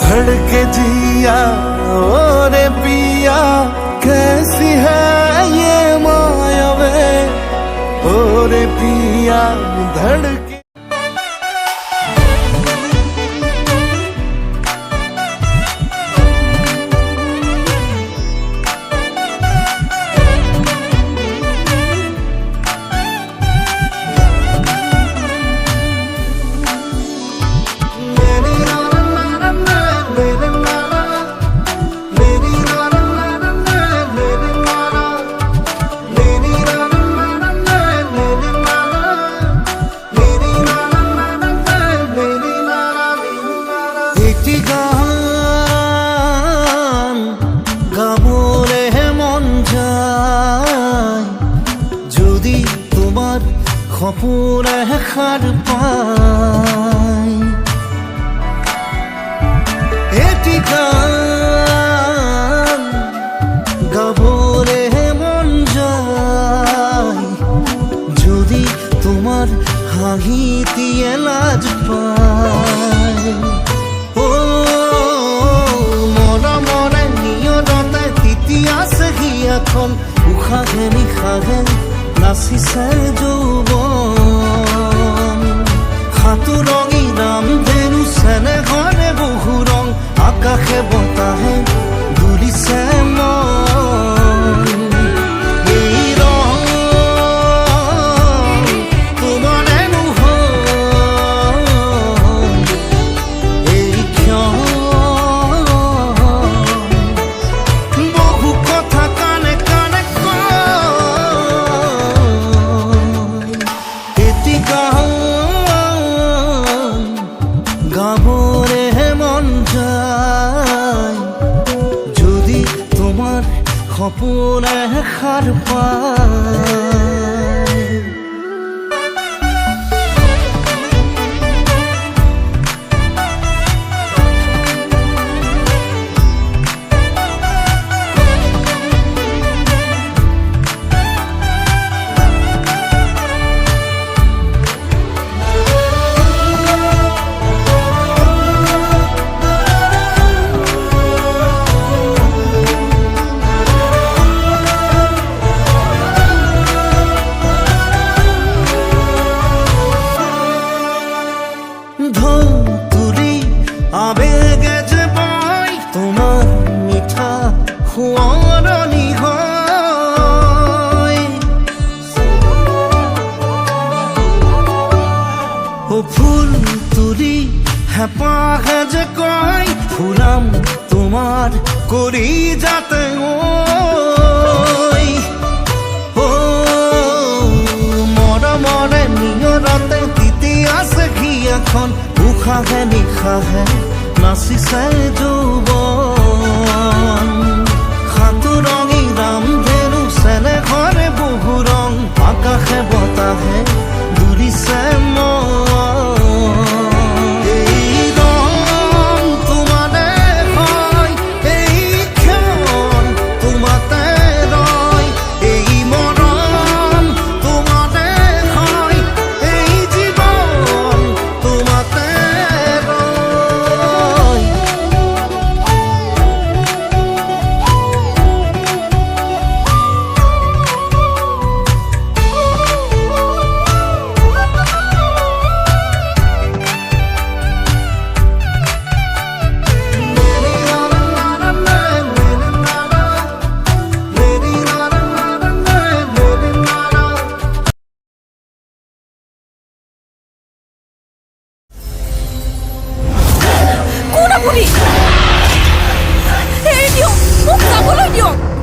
धड़के जिया ओरे पिया कैसी है ये माया वे ओरे पिया धड़के খপুরে খার পাই এটি গান গাবলে মন যায় যদি তোমার হাসিতে লাজ পায় ও মৰমৰে নিয়ৰতে তিতিয়া সহি এখন উশাহে নিশাহে নাচিছে যৌৱন সাঁতোৰঙী নাম ধেনু চেনেহৰে বহু ৰং আকাশে বতাহে ধুলিছে মন এই ৰং তোমাৰে নহয় এই ক্ষণ বহু কথা কানে কানে গাবরে মন যায় যদি তোমার সপোনে সাৰ পায় ধুলি আবেগে যে বই তোমার মিঠা সোঁৱৰণি হয় ও ফুল তুলি হেঁপাহে যে কয় ফুলাম তোমার কৰি যাতে ও মৰমৰে নিয়ৰতে তিতিয়া সহি এখন উশাহে নিশাহে নাচিছে যৌৱন সাঁতোৰঙী নাম ধেনু চেনেহৰে বহু ৰং আকাশে বতাহে ধুলিছে মন এই ৰং তোমাৰে হয় এই ক্ষণ তোমাতে ৰয় এই মৰম তোমাৰে হয় এই জীৱন তোমাতে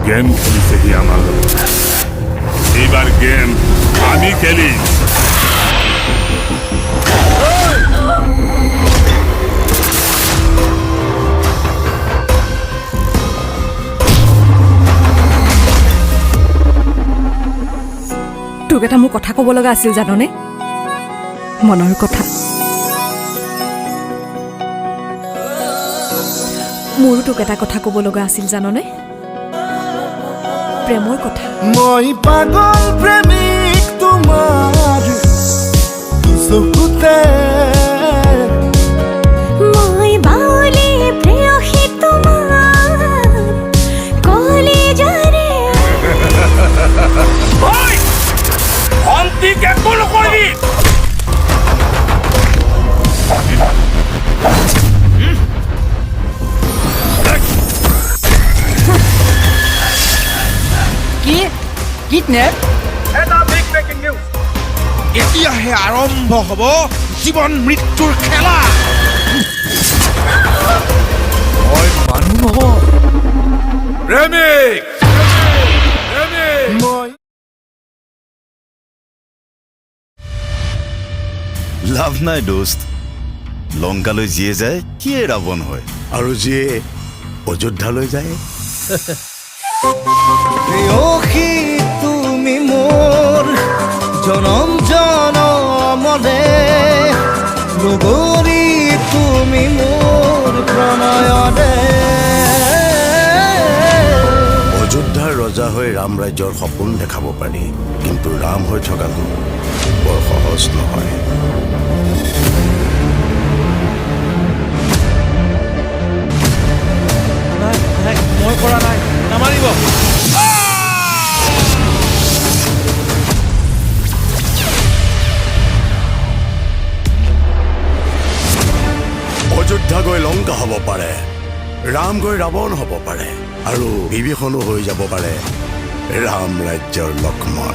গেম খেলিছেহি আমাৰ লগত এইবাৰ গেম আমি খেলি তোক এটা মোৰ কথা ক'ব লগা আছিল জাননে মনৰ কথা মোৰো তোক এটা কথা ক'ব লগা আছিল জাননে প্ৰেমৰ কথা মই পাগল প্ৰেমিক তোমাৰ চকুতে মই বাউলি Partner, এতিয়াহে আৰম্ভ হ'ব জীৱন মৃত্যুৰ খেলা মই মানুহ নহয় প্ৰেমিক মই লাভ নাই দোস্ত লংকালৈ যিয়ে যায় সিয়ে ৰাৱণ হয় আৰু যিয়ে অযোধ্যালৈ যায় প্ৰেয়সী তুমি মোৰ জনম জনমৰে নগৰী তুমি মোৰ প্ৰণয়ৰে অযোধ্যাৰ ৰজা হৈ ৰাম ৰাজ্যৰ সপোন দেখাব পাৰি কিন্তু ৰাম হৈ থকাটো বৰ সহজ নহয় মই কৰা নাই নামাৰিব অযোধ্যা গৈ লংকা হ'ব পাৰে ৰাম গৈ ৰাৱণ হ'ব পাৰে আৰু বিভীষণো হৈ যাব পাৰে ৰাম ৰাজ্যৰ লক্ষ্মণ